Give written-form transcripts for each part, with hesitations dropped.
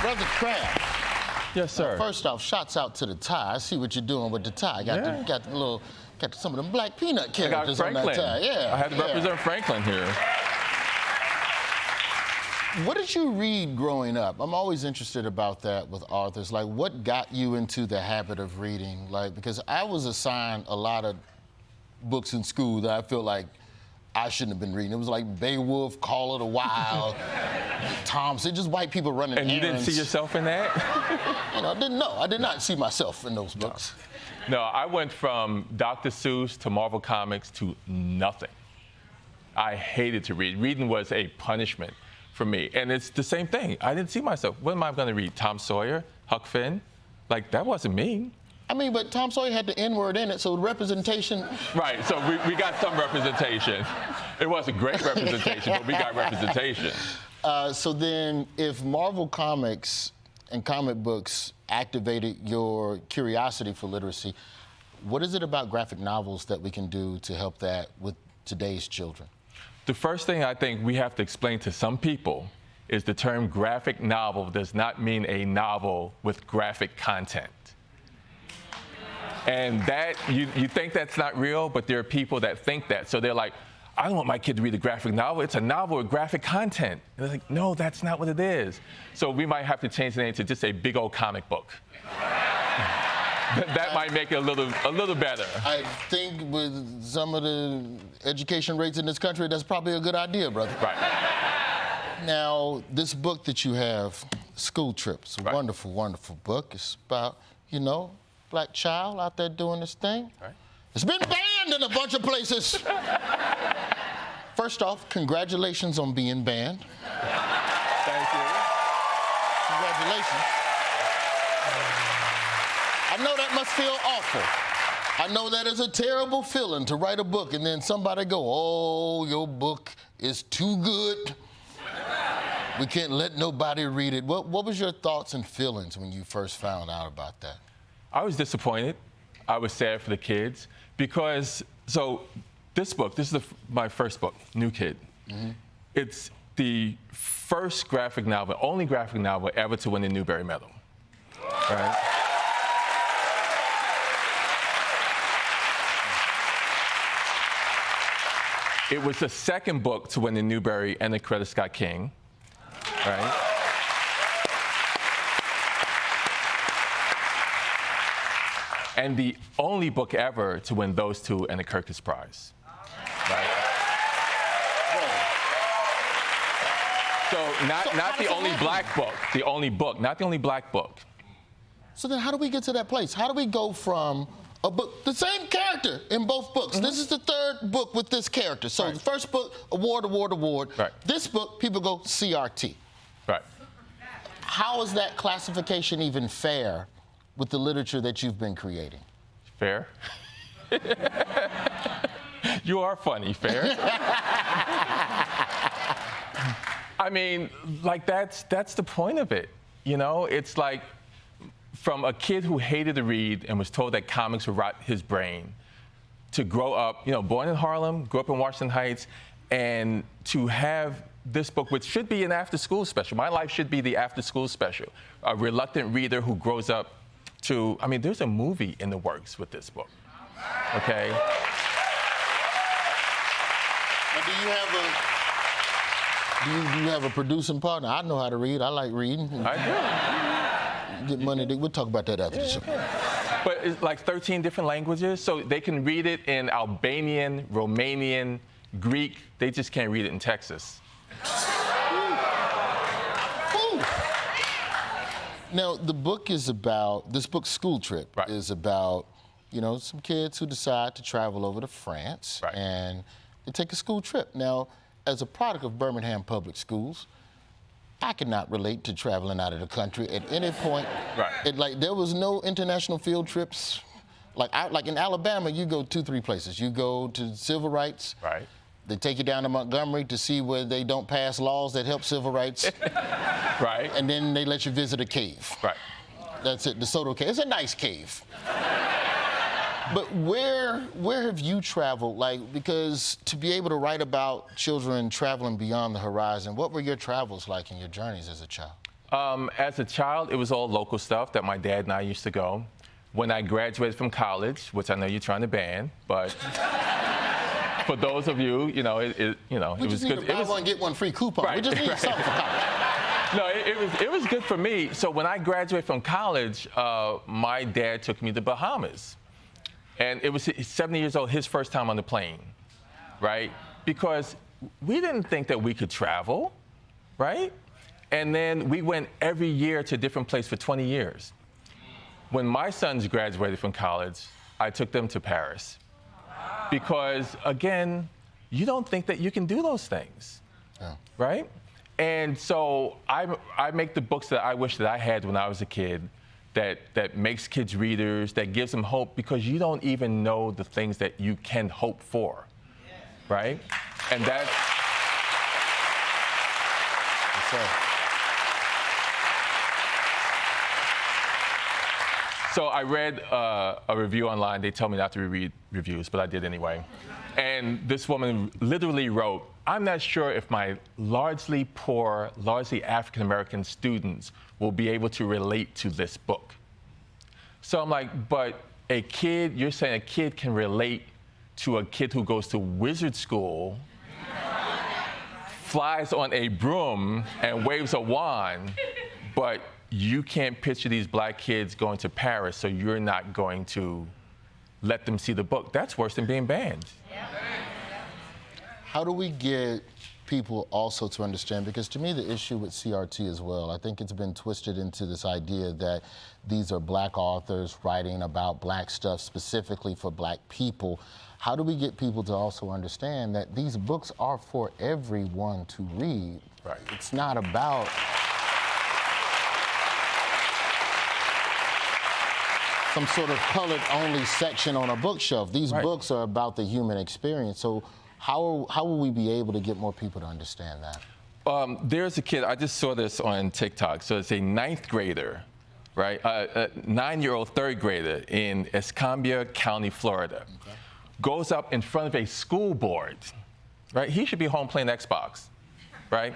Brother Kraft. Yes, sir. First off, shouts out to the tie. I see what you're doing with the tie. Got some of them black peanut characters on that tie. Yeah. I had to represent Franklin here. What did you read growing up? I'm always interested about that with authors. Like, what got you into the habit of reading? Like, because I was assigned a lot of books in school that I feel like I shouldn't have been reading. It was like Beowulf, Call of the Wild, Thompson, just white people running And you errands. didn't see yourself in that? I did not see myself in those books. No, I went from Dr. Seuss to Marvel Comics to nothing. I hated to read. Reading was a punishment for me. And it's the same thing. I didn't see myself. What am I going to read? Tom Sawyer? Huck Finn? Like, that wasn't me. I mean, but Tom Sawyer had the N-word in it, so representation... Right, so we got some representation. It wasn't great representation, but we got representation. So then, if Marvel Comics and comic books activated your curiosity for literacy, what is it about graphic novels that we can do to help that with today's children? The first thing I think we have to explain to some people is the term graphic novel does not mean a novel with graphic content. And that, you think that's not real, but there are people that think that. So they're like, I don't want my kid to read a graphic novel. It's a novel with graphic content. And they're like, no, that's not what it is. So we might have to change the name to just a big old comic book. That might make it a little better. I think with some of the education rates in this country, that's probably a good idea, brother. Right. Now, this book that you have, School Trips, a wonderful, wonderful book. It's about, black child out there doing this thing. Right. It's been banned in a bunch of places. First off, congratulations on being banned. Thank you. Congratulations. I know that must feel awful. I know that is a terrible feeling to write a book and then somebody go, oh, your book is too good. We can't let nobody read it. What was your thoughts and feelings when you first found out about that? I was disappointed. I was sad for the kids because, this book, this is my first book, New Kid. Mm-hmm. It's the first graphic novel, only graphic novel ever to win the Newbery Medal, right? It was the second book to win the Newbery and the Coretta Scott King, right? And the only book ever to win those two and the Kirkus Prize, right? So not the only black book, the only book, not the only black book. So then how do we get to that place? How do we go from a book, the same character in both books? Mm-hmm. This is the third book with this character. So the first book, award. Right. This book, people go CRT. Right. How is that classification even fair with the literature that you've been creating? Fair. You are funny, fair. I mean, like that's the point of it. It's like from a kid who hated to read and was told that comics would rot his brain to grow up, born in Harlem, grew up in Washington Heights, and to have this book, which should be an after-school special. My life should be the after-school special. A reluctant reader who grows up to, there's a movie in the works with this book, okay? Do you have a producing partner? I know how to read. I like reading. I do. Get money. We'll talk about that after the show. But it's like 13 different languages, so they can read it in Albanian, Romanian, Greek. They just can't read it in Texas. Now, this book, School Trip, is about, some kids who decide to travel over to France and they take a school trip. Now, as a product of Birmingham Public Schools, I cannot relate to traveling out of the country at any point. Right. There was no international field trips. Like in Alabama, you go 2-3 places. You go to civil rights. Right. They take you down to Montgomery to see where they don't pass laws that help civil rights. Right. And then they let you visit a cave. Right. That's it, the Soto Cave. It's a nice cave. But where have you traveled? Because to be able to write about children traveling beyond the horizon, what were your travels like and your journeys as a child? As a child, it was all local stuff that my dad and I used to go. When I graduated from college, which I know you're trying to ban, but for those of you, it was good. Buy one, get one free coupon. Right, We just need something for college. No, it was good for me. So when I graduated from college, my dad took me to Bahamas. And it was 70 years old, his first time on the plane, right? Because we didn't think that we could travel, right? And then we went every year to a different place for 20 years. When my sons graduated from college, I took them to Paris. Because, again, you don't think that you can do those things, right? And so I make the books that I wish that I had when I was a kid, that makes kids readers, that gives them hope, because you don't even know the things that you can hope for, right? And that's... Yes, sir. So I read a review online. They tell me not to read reviews, but I did anyway. And this woman literally wrote, "I'm not sure if my largely poor, largely African-American students will be able to relate to this book." So I'm like, but you're saying a kid can relate to a kid who goes to wizard school, flies on a broom and waves a wand, but you can't picture these black kids going to Paris, so you're not going to let them see the book. That's worse than being banned. How do we get people also to understand? Because to me, the issue with CRT as well, I think it's been twisted into this idea that these are black authors writing about black stuff specifically for black people. How do we get people to also understand that these books are for everyone to read? Right. It's not about some sort of colored-only section on a bookshelf. These books are about the human experience. So how will we be able to get more people to understand that? There's a kid, I just saw this on TikTok. So it's a 9th grader, right? A 9-year-old 3rd grader in Escambia County, Florida. Okay. Goes up in front of a school board, right? He should be home playing Xbox, right?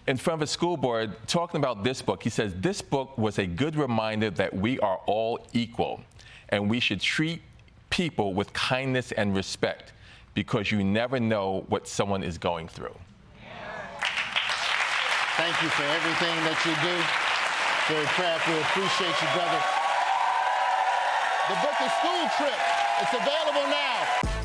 In front of a school board, talking about this book. He says, "This book was a good reminder that we are all equal, and we should treat people with kindness and respect, because you never know what someone is going through." Thank you for everything that you do. Very proud. We appreciate you, brother. The book is School Trip. It's available now.